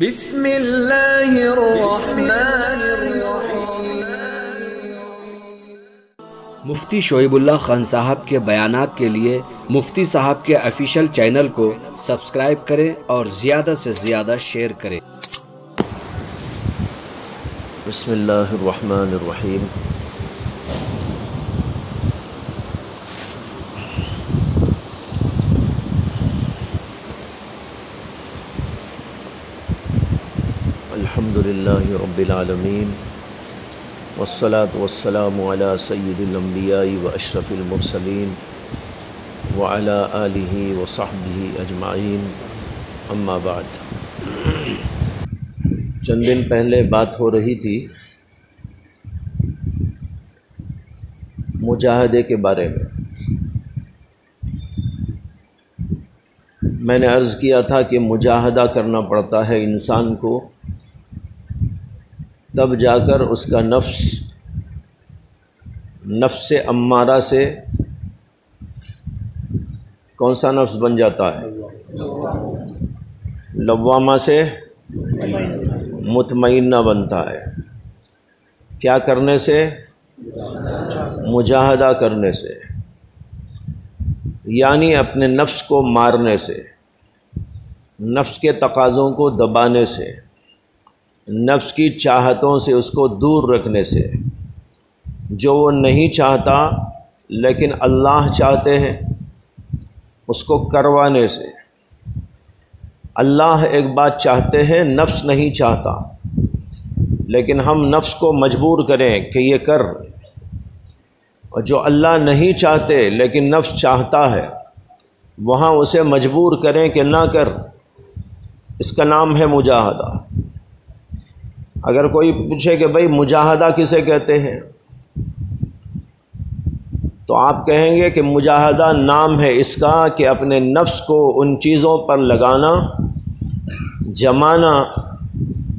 بسم اللہ الرحمن الرحیم۔ مفتی شعیب اللہ خان صاحب کے بیانات کے لیے مفتی صاحب کے آفیشیل چینل کو سبسکرائب کریں اور زیادہ سے زیادہ شیئر کریں۔ بسم اللہ الرحمن الرحیم۔ الحمد للہ رب العالمین والصلاة والسلام علی سید الانبیاء واشرف المرسلین وعلی آلہ وصحبہ اجمعین، اما بعد۔ چند دن پہلے بات ہو رہی تھی مجاہدے کے بارے میں نے عرض کیا تھا کہ مجاہدہ کرنا پڑتا ہے انسان کو، تب جا کر اس کا نفس امارہ سے کون سا نفس بن جاتا ہے؟ لوامہ سے مطمئنہ بنتا ہے۔ کیا کرنے سے؟ مجاہدہ کرنے سے، یعنی اپنے نفس کو مارنے سے، نفس کے تقاضوں کو دبانے سے، نفس کی چاہتوں سے اس کو دور رکھنے سے، جو وہ نہیں چاہتا لیکن اللہ چاہتے ہیں اس کو کروانے سے۔ اللہ ایک بات چاہتے ہیں، نفس نہیں چاہتا، لیکن ہم نفس کو مجبور کریں کہ یہ کر، اور جو اللہ نہیں چاہتے لیکن نفس چاہتا ہے وہاں اسے مجبور کریں کہ نہ کر۔ اس کا نام ہے مجاہدہ۔ اگر کوئی پوچھے کہ بھئی مجاہدہ کسے کہتے ہیں، تو آپ کہیں گے کہ مجاہدہ نام ہے اس کا کہ اپنے نفس کو ان چیزوں پر لگانا، جمانا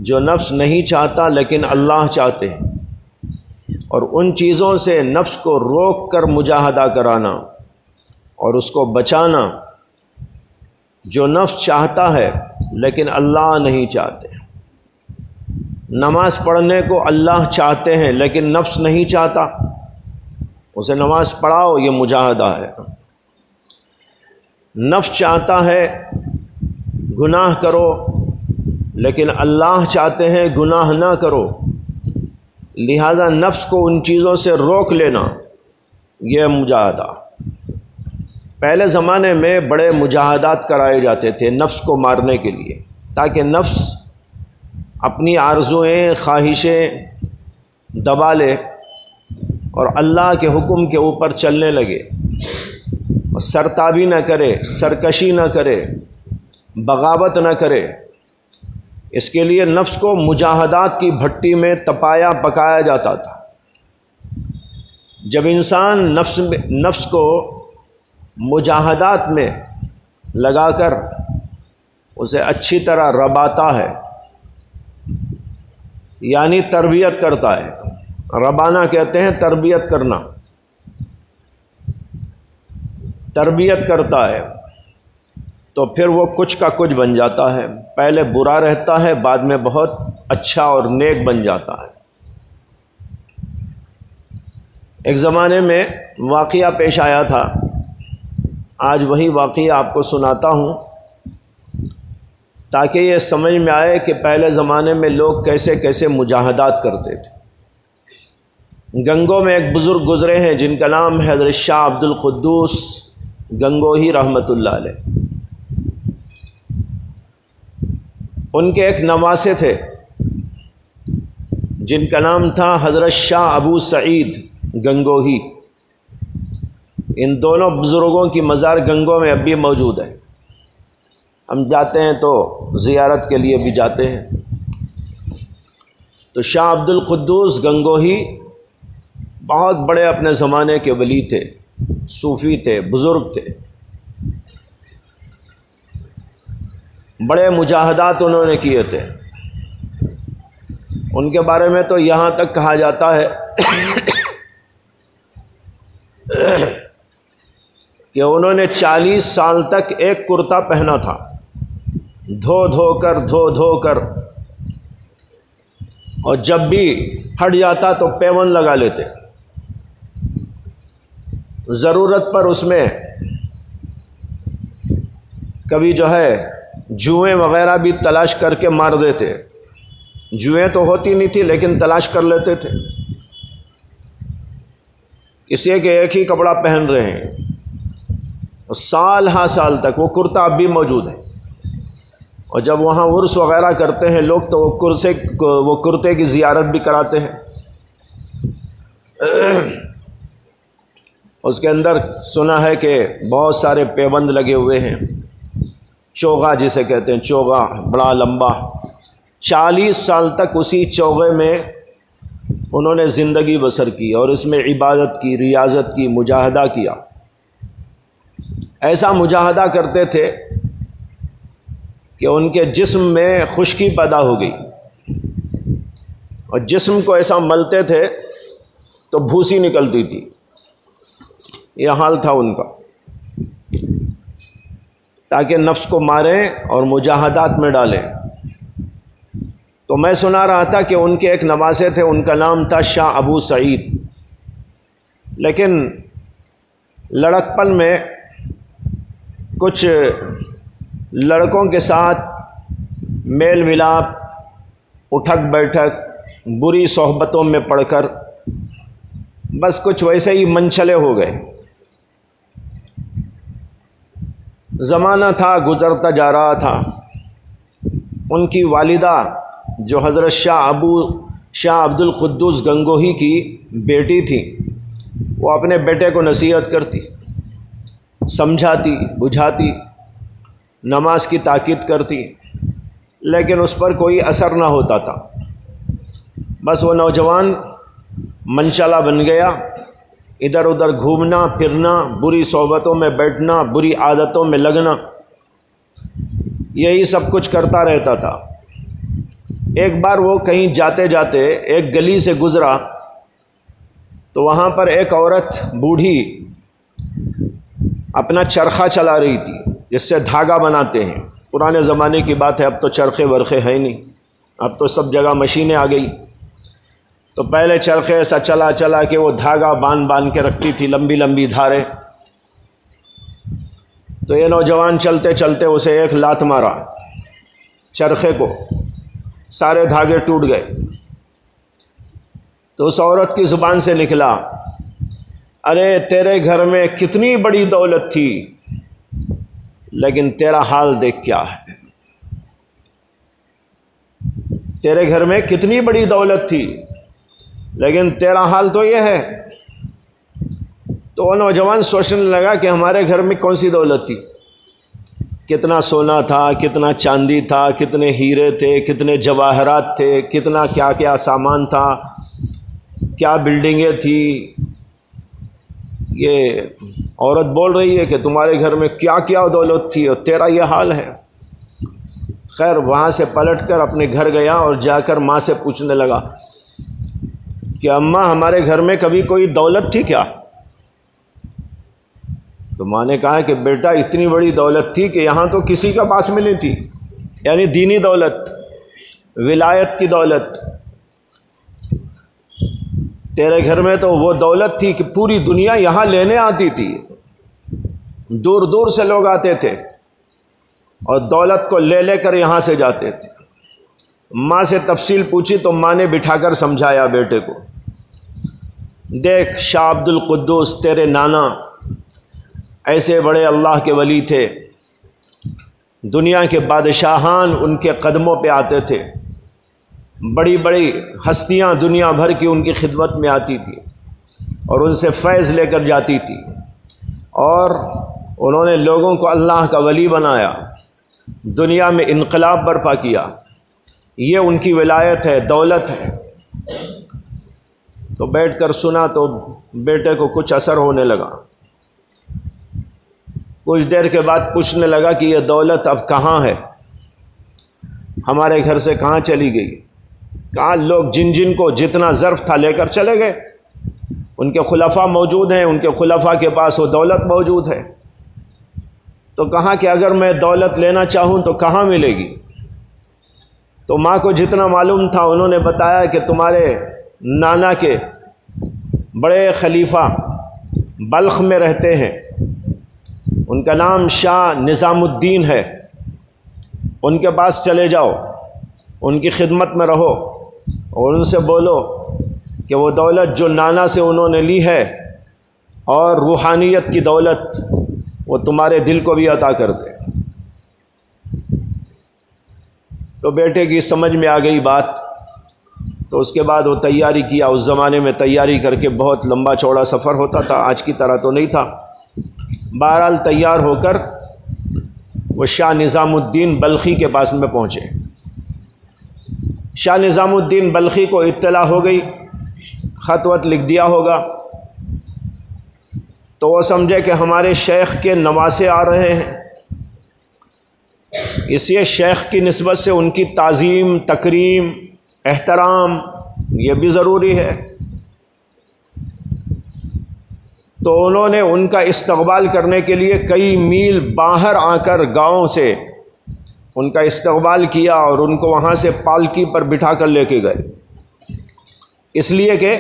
جو نفس نہیں چاہتا لیکن اللہ چاہتے ہیں، اور ان چیزوں سے نفس کو روک کر مجاہدہ کرانا اور اس کو بچانا جو نفس چاہتا ہے لیکن اللہ نہیں چاہتے۔ نماز پڑھنے کو اللہ چاہتے ہیں لیکن نفس نہیں چاہتا، اسے نماز پڑھاؤ، یہ مجاہدہ ہے۔ نفس چاہتا ہے گناہ کرو لیکن اللہ چاہتے ہیں گناہ نہ کرو، لہذا نفس کو ان چیزوں سے روک لینا، یہ مجاہدہ۔ پہلے زمانے میں بڑے مجاہدات کرائے جاتے تھے نفس کو مارنے کے لیے، تاکہ نفس اپنی آرزوئیں، خواہشیں دبا لے اور اللہ کے حکم کے اوپر چلنے لگے، اور سرتابی نہ کرے، سرکشی نہ کرے، بغاوت نہ کرے۔ اس کے لیے نفس کو مجاہدات کی بھٹی میں تپایا پکایا جاتا تھا۔ جب انسان نفس کو مجاہدات میں لگا کر اسے اچھی طرح رباتا ہے، یعنی تربیت کرتا ہے، ربانا کہتے ہیں تربیت کرنا، تربیت کرتا ہے، تو پھر وہ کچھ کا کچھ بن جاتا ہے۔ پہلے برا رہتا ہے، بعد میں بہت اچھا اور نیک بن جاتا ہے۔ ایک زمانے میں واقعہ پیش آیا تھا، آج وہی واقعہ آپ کو سناتا ہوں تاکہ یہ سمجھ میں آئے کہ پہلے زمانے میں لوگ کیسے کیسے مجاہدات کرتے تھے۔ گنگو میں ایک بزرگ گزرے ہیں جن کا نام ہے حضرت شاہ عبد القدوس گنگوہی رحمۃ اللہ علیہ۔ ان کے ایک نواسے تھے جن کا نام تھا حضرت شاہ ابو سعید گنگوہی۔ ان دونوں بزرگوں کی مزار گنگو میں اب بھی موجود ہے، ہم جاتے ہیں تو زیارت کے لیے بھی جاتے ہیں۔ تو شاہ عبد القدوس گنگوہی بہت بڑے اپنے زمانے کے ولی تھے، صوفی تھے، بزرگ تھے، بڑے مجاہدات انہوں نے کیے تھے۔ ان کے بارے میں تو یہاں تک کہا جاتا ہے کہ انہوں نے 40 سال تک ایک کرتا پہنا تھا، دھو دھو کر اور جب بھی پھٹ جاتا تو پیون لگا لیتے، ضرورت پر اس میں کبھی جو ہے جوئیں وغیرہ بھی تلاش کر کے مار دیتے، جوئیں تو ہوتی نہیں تھی لیکن تلاش کر لیتے تھے، اس لیے کہ ایک ہی کپڑا پہن رہے ہیں، سال ہاں سال تک وہ کرتا اب بھی موجود ہے، اور جب وہاں عرس وغیرہ کرتے ہیں لوگ تو وہ کرتے کی زیارت بھی کراتے ہیں۔ اس کے اندر سنا ہے کہ بہت سارے پیبند لگے ہوئے ہیں، چوغا جسے کہتے ہیں، چوغا بڑا لمبا، 40 سال تک اسی چوغے میں انہوں نے زندگی بسر کی اور اس میں عبادت کی، ریاضت کی، مجاہدہ کیا۔ ایسا مجاہدہ کرتے تھے کہ ان کے جسم میں خشکی پیدا ہو گئی، اور جسم کو ایسا ملتے تھے تو بھوسی نکلتی تھی، یہ حال تھا ان کا، تاکہ نفس کو ماریں اور مجاہدات میں ڈالیں۔ تو میں سنا رہا تھا کہ ان کے ایک نواسے تھے، ان کا نام تھا شاہ ابو سعید، لیکن لڑکپن میں کچھ لڑکوں کے ساتھ میل ملاپ، اٹھک بیٹھک، بری صحبتوں میں پڑھ کر بس کچھ ویسے ہی منچلے ہو گئے۔ زمانہ تھا گزرتا جا رہا تھا، ان کی والدہ جو حضرت شاہ عبد القدوس گنگوہی کی بیٹی تھی، وہ اپنے بیٹے کو نصیحت کرتی، سمجھاتی، بجھاتی، نماز کی تاکید کرتی، لیکن اس پر کوئی اثر نہ ہوتا تھا۔ بس وہ نوجوان منچلا بن گیا، ادھر ادھر گھومنا پھرنا، بری صحبتوں میں بیٹھنا، بری عادتوں میں لگنا، یہی سب کچھ کرتا رہتا تھا۔ ایک بار وہ کہیں جاتے جاتے ایک گلی سے گزرا تو وہاں پر ایک عورت بوڑھی اپنا چرخہ چلا رہی تھی، جس سے دھاگا بناتے ہیں۔ پرانے زمانے کی بات ہے، اب تو چرخے ورخے ہیں نہیں، اب تو سب جگہ مشینیں آ گئی۔ تو پہلے چرخے ایسا چلا کہ وہ دھاگا باندھ کے رکھتی تھی، لمبی لمبی دھاریں۔ تو یہ نوجوان چلتے چلتے اسے ایک لات مارا چرخے کو، سارے دھاگے ٹوٹ گئے۔ تو اس عورت کی زبان سے نکلا، ارے تیرے گھر میں کتنی بڑی دولت تھی، لیکن تیرا حال دیکھ کیا ہے۔ تیرے گھر میں کتنی بڑی دولت تھی، لیکن تیرا حال تو یہ ہے۔ تو وہ نوجوان سوچنے لگا کہ ہمارے گھر میں کون سی دولت تھی، کتنا سونا تھا، کتنا چاندی تھا، کتنے ہیرے تھے، کتنے جواہرات تھے، کتنا کیا کیا سامان تھا، کیا بلڈنگیں تھی۔ یہ عورت بول رہی ہے کہ تمہارے گھر میں کیا کیا دولت تھی اور تیرا یہ حال ہے۔ خیر وہاں سے پلٹ کر اپنے گھر گیا اور جا کر ماں سے پوچھنے لگا کہ اماں ہمارے گھر میں کبھی کوئی دولت تھی کیا؟ تو ماں نے کہا کہ بیٹا اتنی بڑی دولت تھی کہ یہاں تو کسی کے پاس میں نہیں تھی، یعنی دینی دولت، ولایت کی دولت۔ تیرے گھر میں تو وہ دولت تھی کہ پوری دنیا یہاں لینے آتی تھی، دور دور سے لوگ آتے تھے اور دولت کو لے کر یہاں سے جاتے تھے۔ ماں سے تفصیل پوچھی تو ماں نے بٹھا کر سمجھایا بیٹے کو، دیکھ شاہ عبد القدوس تیرے نانا ایسے بڑے اللہ کے ولی تھے، دنیا کے بادشاہان ان کے قدموں پہ آتے تھے، بڑی بڑی ہستیاں دنیا بھر کی ان کی خدمت میں آتی تھی اور ان سے فیض لے کر جاتی تھی، اور انہوں نے لوگوں کو اللہ کا ولی بنایا، دنیا میں انقلاب برپا کیا۔ یہ ان کی ولایت ہے، دولت ہے۔ تو بیٹھ کر سنا تو بیٹے کو کچھ اثر ہونے لگا۔ کچھ دیر کے بعد پوچھنے لگا کہ یہ دولت اب کہاں ہے، ہمارے گھر سے کہاں چلی گئی؟ کہاں لوگ جن کو جتنا ظرف تھا لے کر چلے گئے، ان کے خلفاء موجود ہیں، ان کے خلفاء کے پاس وہ دولت موجود ہے۔ تو کہا کہ اگر میں دولت لینا چاہوں تو کہاں ملے گی؟ تو ماں کو جتنا معلوم تھا انہوں نے بتایا کہ تمہارے نانا کے بڑے خلیفہ بلخ میں رہتے ہیں، ان کا نام شاہ نظام الدین ہے، ان کے پاس چلے جاؤ، ان کی خدمت میں رہو اور ان سے بولو کہ وہ دولت جو نانا سے انہوں نے لی ہے اور روحانیت کی دولت وہ تمہارے دل کو بھی عطا کر دے۔ تو بیٹے کی سمجھ میں آ گئی بات، تو اس کے بعد وہ تیاری کیا۔ اس زمانے میں تیاری کر کے بہت لمبا چوڑا سفر ہوتا تھا، آج کی طرح تو نہیں تھا۔ بہرحال تیار ہو کر وہ شاہ نظام الدین بلخی کے پاس میں پہنچے۔ شاہ نظام الدین بلخی کو اطلاع ہو گئی، خط وط لکھ دیا ہوگا، تو وہ سمجھے کہ ہمارے شیخ کے نواسے آ رہے ہیں، اس لیے شیخ کی نسبت سے ان کی تعظیم، تکریم، احترام یہ بھی ضروری ہے۔ تو انہوں نے ان کا استقبال کرنے کے لیے کئی میل باہر آ کر گاؤں سے ان کا استقبال کیا اور ان کو وہاں سے پالکی پر بٹھا کر لے کے گئے، اس لیے کہ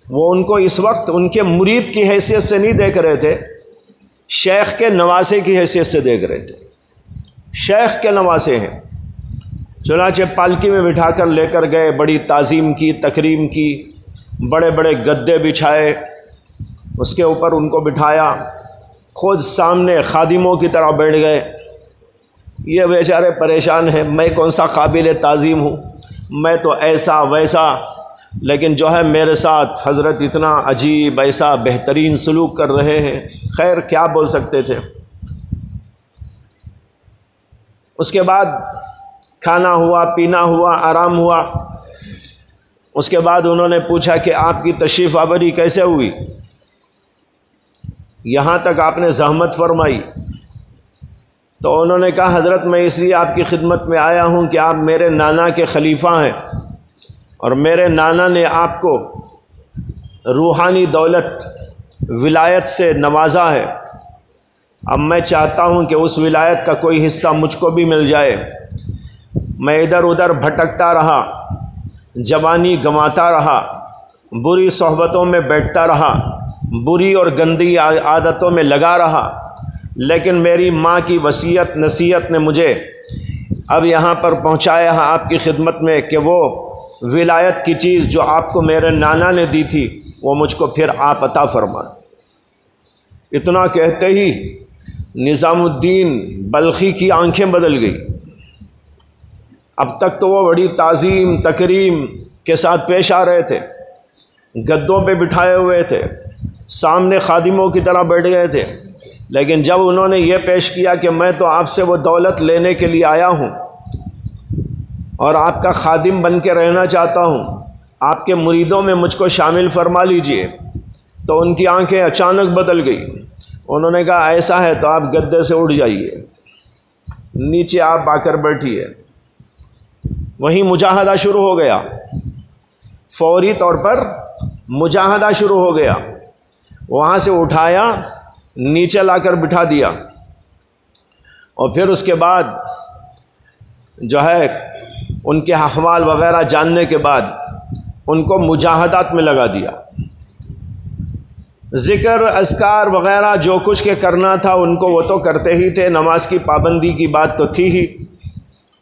وہ ان کو اس وقت ان کے مرید کی حیثیت سے نہیں دیکھ رہے تھے، شیخ کے نواسے کی حیثیت سے دیکھ رہے تھے۔ شیخ کے نواسے ہیں، چنانچہ پالکی میں بٹھا کر لے کر گئے، بڑی تعظیم کی، تکریم کی، بڑے بڑے گدے بچھائے، اس کے اوپر ان کو بٹھایا، خود سامنے خادموں کی طرح بیٹھ گئے۔ یہ بیچارے پریشان ہیں، میں کون سا قابل تعظیم ہوں، میں تو ایسا ویسا، لیکن جو ہے میرے ساتھ حضرت اتنا عجیب ایسا بہترین سلوک کر رہے ہیں، خیر کیا بول سکتے تھے۔ اس کے بعد کھانا ہوا، پینا ہوا، آرام ہوا۔ اس کے بعد انہوں نے پوچھا کہ آپ کی تشریف آوری کیسے ہوئی، یہاں تک آپ نے زحمت فرمائی؟ تو انہوں نے کہا حضرت میں اس لیے آپ کی خدمت میں آیا ہوں کہ آپ میرے نانا کے خلیفہ ہیں اور میرے نانا نے آپ کو روحانی دولت ولایت سے نوازا ہے، اب میں چاہتا ہوں کہ اس ولایت کا کوئی حصہ مجھ کو بھی مل جائے۔ میں ادھر ادھر بھٹکتا رہا، جوانی گنواتا رہا، بری صحبتوں میں بیٹھتا رہا، بری اور گندی عادتوں میں لگا رہا، لیکن میری ماں کی وصیت نصیحت نے مجھے اب یہاں پر پہنچایا ہے آپ کی خدمت میں کہ وہ ولایت کی چیز جو آپ کو میرے نانا نے دی تھی وہ مجھ کو پھر آپ عطا فرمائیں۔ اتنا کہتے ہی نظام الدین بلخی کی آنکھیں بدل گئی۔ اب تک تو وہ بڑی تعظیم تکریم کے ساتھ پیش آ رہے تھے، گدوں پہ بٹھائے ہوئے تھے، سامنے خادموں کی طرح بیٹھ گئے تھے، لیکن جب انہوں نے یہ پیش کیا کہ میں تو آپ سے وہ دولت لینے کے لیے آیا ہوں اور آپ کا خادم بن کے رہنا چاہتا ہوں، آپ کے مریدوں میں مجھ کو شامل فرما لیجئے، تو ان کی آنکھیں اچانک بدل گئی۔ انہوں نے کہا ایسا ہے تو آپ گدے سے اٹھ جائیے، نیچے آپ آ کر بیٹھیے۔ وہیں مجاہدہ شروع ہو گیا، فوری طور پر مجاہدہ شروع ہو گیا۔ وہاں سے اٹھایا، نیچے لا کر بٹھا دیا، اور پھر اس کے بعد جو ہے ان کے احوال وغیرہ جاننے کے بعد ان کو مجاہدات میں لگا دیا۔ ذکر اذکار وغیرہ جو کچھ کے کرنا تھا ان کو وہ تو کرتے ہی تھے، نماز کی پابندی کی بات تو تھی ہی،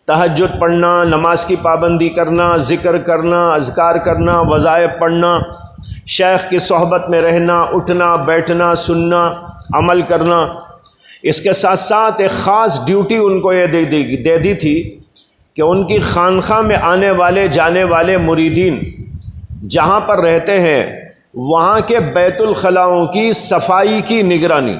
تہجد پڑھنا، نماز کی پابندی کرنا، ذکر کرنا، اذکار کرنا، وظائف پڑھنا، شیخ کی صحبت میں رہنا، اٹھنا بیٹھنا، سننا، عمل کرنا۔ اس کے ساتھ ساتھ ایک خاص ڈیوٹی ان کو یہ دے دی تھی کہ ان کی خانقاہ میں آنے والے جانے والے مریدین جہاں پر رہتے ہیں وہاں کے بیت الخلاؤں کی صفائی کی نگرانی۔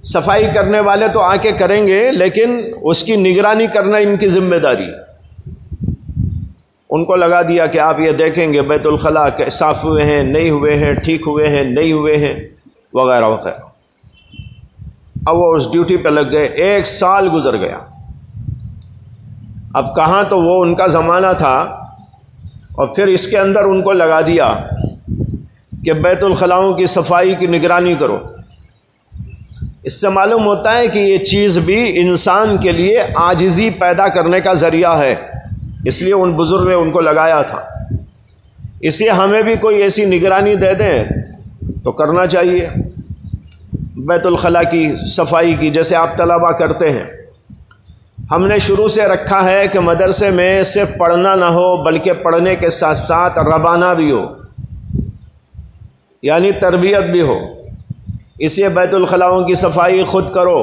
صفائی کرنے والے تو آ کے کریں گے، لیکن اس کی نگرانی کرنا ان کی ذمہ داری۔ ان کو لگا دیا کہ آپ یہ دیکھیں گے بیت الخلاء صاف ہوئے ہیں نہیں ہوئے ہیں، ٹھیک ہوئے ہیں نہیں ہوئے ہیں، وغیرہ وغیرہ۔ اب وہ اس ڈیوٹی پہ لگ گئے، 1 سال گزر گیا۔ اب کہاں تو وہ ان کا زمانہ تھا، اور پھر اس کے اندر ان کو لگا دیا کہ بیت الخلاؤں کی صفائی کی نگرانی کرو۔ اس سے معلوم ہوتا ہے کہ یہ چیز بھی انسان کے لیے عاجزی پیدا کرنے کا ذریعہ ہے، اس لیے ان بزرگ نے ان کو لگایا تھا۔ اس لیے ہمیں بھی کوئی ایسی نگرانی دے دیں تو کرنا چاہیے، بیت الخلاء کی صفائی کی، جیسے آپ طلبہ کرتے ہیں۔ ہم نے شروع سے رکھا ہے کہ مدرسے میں صرف پڑھنا نہ ہو بلکہ پڑھنے کے ساتھ ساتھ ربانہ بھی ہو، یعنی تربیت بھی ہو۔ اس لیے بیت الخلاؤں کی صفائی خود کرو۔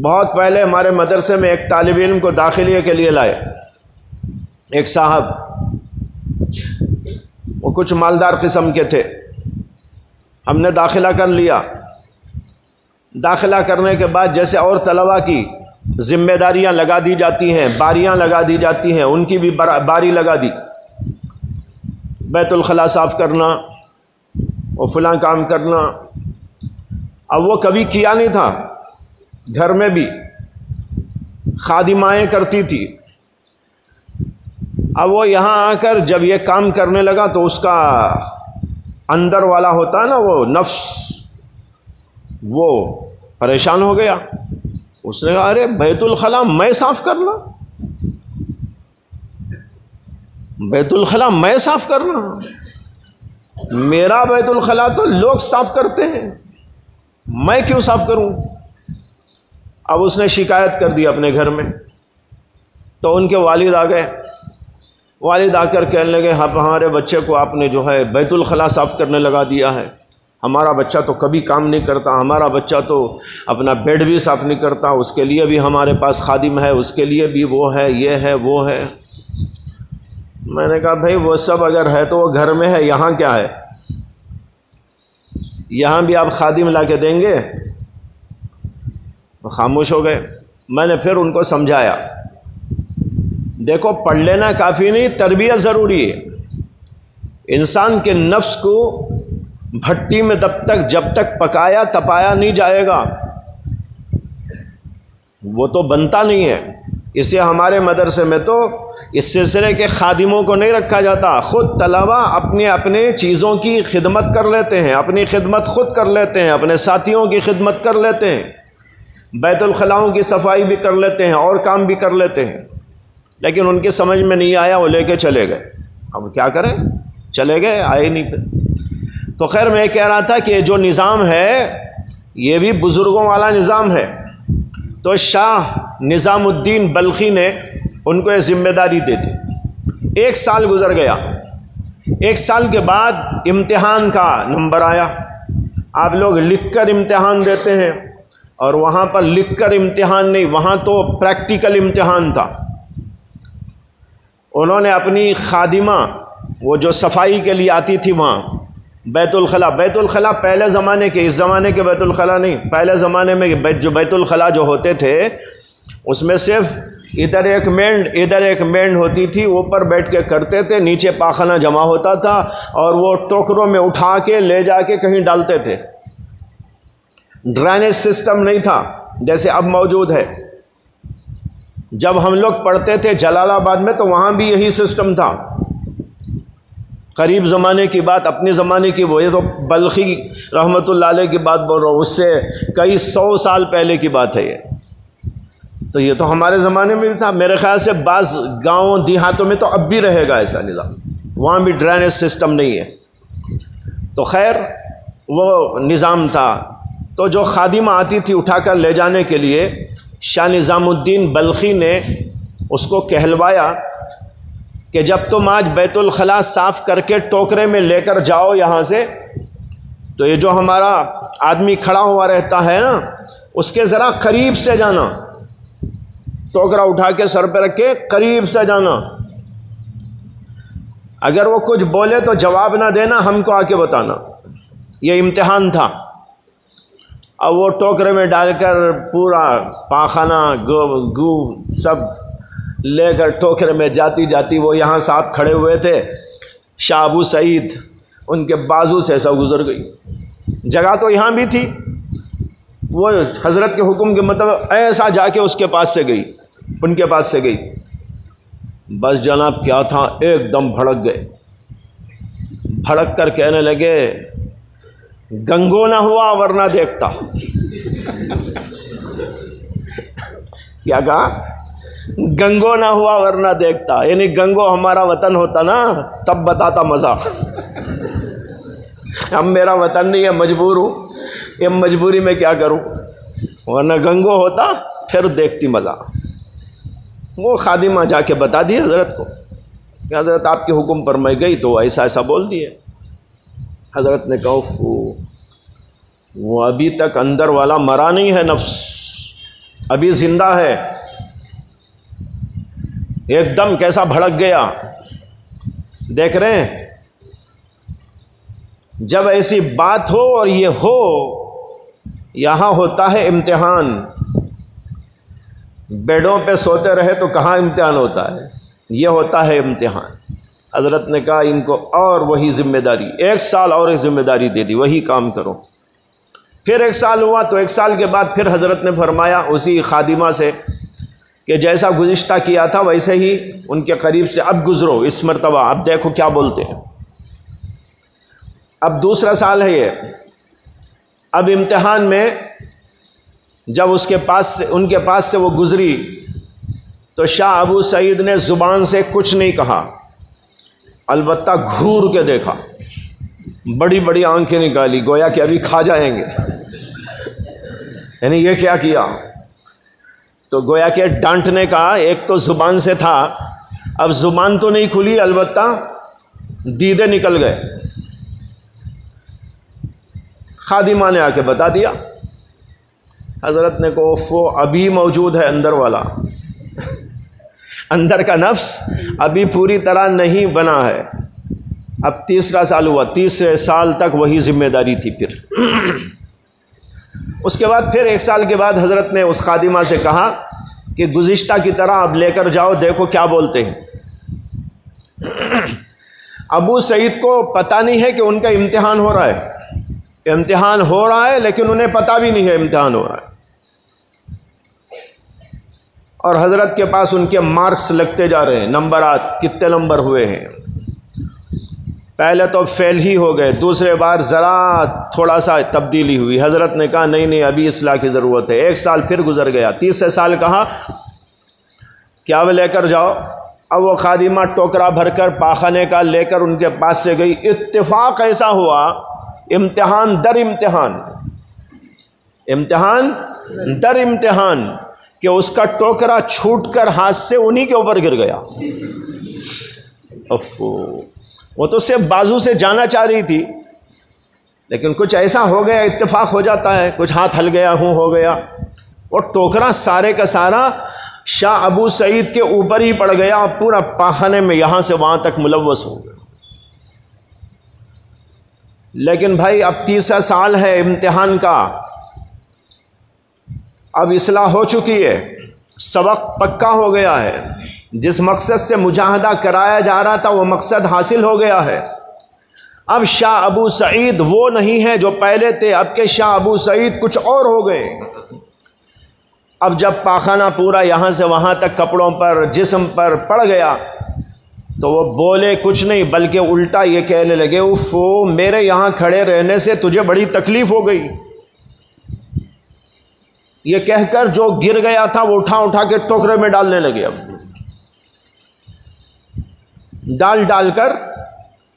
بہت پہلے ہمارے مدرسے میں ایک طالب علم کو داخلیے کے لیے لائے، ایک صاحب، وہ کچھ مالدار قسم کے تھے۔ ہم نے داخلہ کر لیا۔ داخلہ کرنے کے بعد جیسے اور طلباء کی ذمہ داریاں لگا دی جاتی ہیں، باریاں لگا دی جاتی ہیں، ان کی بھی باری لگا دی، بیت الخلاء صاف کرنا اور فلاں کام کرنا۔ اب وہ کبھی کیا نہیں تھا، گھر میں بھی خادمائیں کرتی تھی۔ اب وہ یہاں آ کر جب یہ کام کرنے لگا تو اس کا اندر والا ہوتا ہے نا وہ نفس، وہ پریشان ہو گیا۔ اس نے کہا ارے بیت الخلاء میں صاف کرنا، بیت الخلاء میں صاف کرنا، میرا بیت الخلاء تو لوگ صاف کرتے ہیں، میں کیوں صاف کروں؟ اب اس نے شکایت کر دی اپنے گھر میں، تو ان کے والد آ گئے۔ والد آ کر کہنے لگے ہمارے بچے کو آپ نے جو ہے بیت الخلاء صاف کرنے لگا دیا ہے، ہمارا بچہ تو کبھی کام نہیں کرتا، ہمارا بچہ تو اپنا بیڈ بھی صاف نہیں کرتا، اس کے لیے بھی ہمارے پاس خادم ہے، اس کے لیے بھی وہ ہے، یہ ہے، وہ ہے۔ میں نے کہا بھائی وہ سب اگر ہے تو وہ گھر میں ہے، یہاں کیا ہے؟ یہاں بھی آپ خادم لا کے دیں گے؟ خاموش ہو گئے۔ میں نے پھر ان کو سمجھایا، دیکھو پڑھ لینا کافی نہیں، تربیت ضروری ہے۔ انسان کے نفس کو بھٹی میں جب تک پکایا تپایا نہیں جائے گا وہ تو بنتا نہیں ہے۔ اسے ہمارے مدرسے میں تو اس سلسلے کے خادموں کو نہیں رکھا جاتا، خود طلبہ اپنے چیزوں کی خدمت کر لیتے ہیں، اپنی خدمت خود کر لیتے ہیں، اپنے ساتھیوں کی خدمت کر لیتے ہیں، بیت الخلاؤں کی صفائی بھی کر لیتے ہیں اور کام بھی کر لیتے ہیں۔ لیکن ان کی سمجھ میں نہیں آیا، وہ لے کے چلے گئے۔ اب کیا کریں، چلے گئے، آئے نہیں پھر۔ تو خیر میں کہہ رہا تھا کہ جو نظام ہے یہ بھی بزرگوں والا نظام ہے۔ تو شاہ نظام الدین بلخی نے ان کو یہ ذمہ داری دے دی۔ 1 سال گزر گیا۔ 1 سال کے بعد امتحان کا نمبر آیا۔ آپ لوگ لکھ کر امتحان دیتے ہیں، اور وہاں پر لکھ کر امتحان نہیں، وہاں تو پریکٹیکل امتحان تھا۔ انہوں نے اپنی خادمہ وہ جو صفائی کے لیے آتی تھی وہاں بیت الخلاء پہلے زمانے کے، اس زمانے کے بیت الخلاء نہیں، پہلے زمانے میں جو بیت الخلاء جو ہوتے تھے اس میں صرف ادھر ایک مینڈ ہوتی تھی، اوپر بیٹھ کے کرتے تھے، نیچے پاخانہ جمع ہوتا تھا اور وہ ٹوکروں میں اٹھا کے لے جا کے کہیں ڈالتے تھے۔ ڈرینیج سسٹم نہیں تھا جیسے اب موجود ہے۔ جب ہم لوگ پڑھتے تھے جلال آباد میں تو وہاں بھی یہی سسٹم تھا۔ قریب زمانے کی بات، اپنے زمانے کی، وہ یہ تو بلخی رحمۃ اللہ علیہ کی بات بول رہا ہوں، اس سے کئی 100 سال پہلے کی بات ہے یہ۔ تو یہ تو ہمارے زمانے میں بھی تھا۔ میرے خیال سے بعض گاؤں دیہاتوں میں تو اب بھی رہے گا ایسا نظام، وہاں بھی ڈرینیج سسٹم نہیں ہے۔ تو خیر وہ نظام تھا۔ تو جو خادمہ آتی تھی اٹھا کر لے جانے کے لیے، شاہ نظام الدین بلخی نے اس کو کہلوایا کہ جب تم آج بیت الخلاء صاف کر کے ٹوکرے میں لے کر جاؤ یہاں سے، تو یہ جو ہمارا آدمی کھڑا ہوا رہتا ہے نا، اس کے ذرا قریب سے جانا، ٹوکرا اٹھا کے سر پہ رکھ کے قریب سے جانا، اگر وہ کچھ بولے تو جواب نہ دینا، ہم کو آ کے بتانا۔ یہ امتحان تھا۔ اب وہ ٹوکرے میں ڈال کر پورا پاخانہ گو سب لے کر ٹوکرے میں جاتی وہ یہاں صاحب کھڑے ہوئے تھے، شاہ ابو سعید، ان کے بازو سے ایسا گزر گئی۔ جگہ تو یہاں بھی تھی، وہ حضرت کے حکم کے مطلب ایسا جا کے اس کے پاس سے گئی، ان کے پاس سے گئی۔ بس جناب کیا تھا، ایک دم بھڑک گئے، بھڑک کر کہنے لگے گنگو نہ ہوا ورنہ دیکھتا. کیا کہا؟ گنگو نہ ہوا ورنہ دیکھتا. یعنی گنگو ہمارا وطن ہوتا نا تب بتاتا مزہ. اب میرا وطن نہیں ہے، مجبور ہوں، یہ مجبوری میں کیا کروں، ورنہ گنگو ہوتا پھر دیکھتی مزہ. وہ خادمہ جا کے بتا دی حضرت کو کہ حضرت آپ کے حکم پر میں گئی تو ایسا ایسا بول دیے. حضرت نے کہا وہ ابھی تک اندر والا مرا نہیں ہے، نفس ابھی زندہ ہے. ایک دم کیسا بھڑک گیا. دیکھ رہے ہیں جب ایسی بات ہو اور یہ ہو، یہاں ہوتا ہے امتحان. بیڈوں پہ سوتے رہے تو کہاں امتحان ہوتا ہے، یہ ہوتا ہے امتحان. حضرت نے کہا ان کو اور وہی ذمہ داری، 1 سال اور ایک ذمہ داری دے دی، وہی کام کرو. پھر 1 سال ہوا تو 1 سال کے بعد پھر حضرت نے فرمایا اسی خادمہ سے کہ جیسا گزشتہ کیا تھا ویسے ہی ان کے قریب سے اب گزرو اس مرتبہ، اب دیکھو کیا بولتے ہیں. اب دوسرا سال ہے یہ. اب امتحان میں جب ان کے پاس سے وہ گزری تو شاہ ابو سعید نے زبان سے کچھ نہیں کہا، البتہ گھور کے دیکھا، بڑی بڑی آنکھیں نکالی گویا کہ ابھی کھا جائیں گے. یعنی یہ کیا کیا؟ تو گویا کہ ڈانٹنے کا ایک تو زبان سے تھا، اب زبان تو نہیں کھلی البتہ دیدے نکل گئے. خادمہ نے آ کے بتا دیا. حضرت نے کہا وہ ابھی موجود ہے اندر والا، اندر کا نفس ابھی پوری طرح نہیں بنا ہے. اب تیسرا سال ہوا، تیسرے سال تک وہی ذمہ داری تھی. پھر اس کے بعد پھر 1 سال کے بعد حضرت نے اس خادمہ سے کہا کہ گزشتہ کی طرح اب لے کر جاؤ، دیکھو کیا بولتے ہیں. ابو سعید کو پتہ نہیں ہے کہ ان کا امتحان ہو رہا ہے. امتحان ہو رہا ہے لیکن انہیں پتہ بھی نہیں ہے امتحان ہو رہا ہے. اور حضرت کے پاس ان کے مارکس لگتے جا رہے ہیں، نمبرات کتنے نمبر ہوئے ہیں. پہلے تو فیل ہی ہو گئے، دوسرے بار ذرا تھوڑا سا تبدیلی ہوئی. حضرت نے کہا نہیں نہیں ابھی اصلاح کی ضرورت ہے. 1 سال پھر گزر گیا. تیسرے سال کہا کہ اب لے کر جاؤ. اب وہ خادمہ ٹوکرا بھر کر پاخانے کا لے کر ان کے پاس سے گئی. اتفاق ایسا ہوا، امتحان در امتحان، امتحان در امتحان، کہ اس کا ٹوکرا چھوٹ کر ہاتھ سے انہی کے اوپر گر گیا. وہ تو صرف بازو سے جانا چاہ رہی تھی لیکن کچھ ایسا ہو گیا، اتفاق ہو جاتا ہے، کچھ ہاتھ ہل گیا، ہو گیا. وہ ٹوکرا سارے کا سارا شاہ ابو سعید کے اوپر ہی پڑ گیا، پورا پاخانے میں یہاں سے وہاں تک ملوث ہو گیا. لیکن بھائی اب تیسرا سال ہے امتحان کا، اب اصلاح ہو چکی ہے، سبق پکا ہو گیا ہے. جس مقصد سے مجاہدہ کرایا جا رہا تھا وہ مقصد حاصل ہو گیا ہے. اب شاہ ابو سعید وہ نہیں ہے جو پہلے تھے، اب کے شاہ ابو سعید کچھ اور ہو گئے. اب جب پاخانہ پورا یہاں سے وہاں تک کپڑوں پر جسم پر پڑ گیا تو وہ بولے کچھ نہیں بلکہ الٹا یہ کہنے لگے اوفو میرے یہاں کھڑے رہنے سے تجھے بڑی تکلیف ہو گئی. یہ کہہ کر جو گر گیا تھا وہ اٹھا کے ٹوکرے میں ڈالنے لگے. اب ڈال کر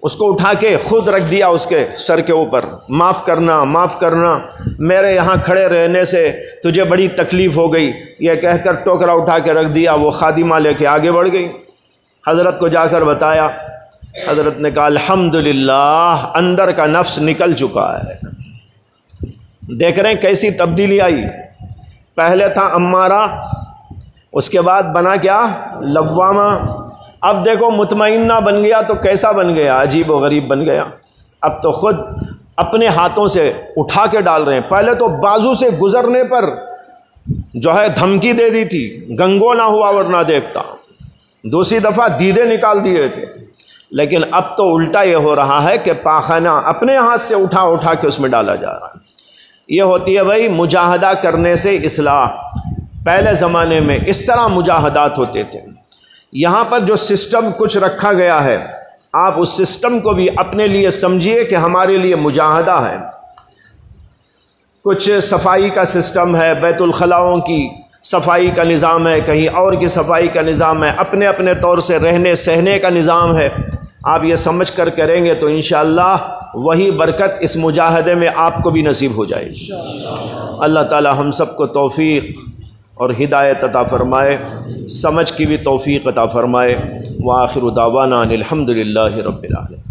اس کو اٹھا کے خود رکھ دیا اس کے سر کے اوپر. معاف کرنا میرے یہاں کھڑے رہنے سے تجھے بڑی تکلیف ہو گئی. یہ کہہ کر ٹوکرا اٹھا کے رکھ دیا. وہ خادمہ لے کے آگے بڑھ گئی. حضرت کو جا کر بتایا. حضرت نے کہا الحمدللہ اندر کا نفس نکل چکا ہے. دیکھ رہے ہیں کیسی تبدیلی آئی. پہلے تھا امارہ، اس کے بعد بنا کیا لوامہ. اب دیکھو مطمئنہ بن گیا تو کیسا بن گیا، عجیب و غریب بن گیا. اب تو خود اپنے ہاتھوں سے اٹھا کے ڈال رہے ہیں. پہلے تو بازو سے گزرنے پر جو ہے دھمکی دے دی تھی، گنگو نہ ہوا ورنہ دیکھتا. دوسری دفعہ دیدے نکال دیے تھے. لیکن اب تو الٹا یہ ہو رہا ہے کہ پاخانہ اپنے ہاتھ سے اٹھا کے اس میں ڈالا جا رہا ہے. یہ ہوتی ہے بھائی مجاہدہ کرنے سے اصلاح. پہلے زمانے میں اس طرح مجاہدات ہوتے تھے. یہاں پر جو سسٹم کچھ رکھا گیا ہے آپ اس سسٹم کو بھی اپنے لیے سمجھیے کہ ہمارے لیے مجاہدہ ہے. کچھ صفائی کا سسٹم ہے، بیت الخلاؤں کی صفائی کا نظام ہے، کہیں اور کی صفائی کا نظام ہے، اپنے اپنے طور سے رہنے سہنے کا نظام ہے۔ آپ یہ سمجھ کر کریں گے تو انشاءاللہ وہی برکت اس مجاہدے میں آپ کو بھی نصیب ہو جائے گی۔ اللہ تعالی ہم سب کو توفیق اور ہدایت عطا فرمائے، سمجھ کی بھی توفیق عطا فرمائے۔ وآخر دعوانا ان الحمد للہ رب العالمین۔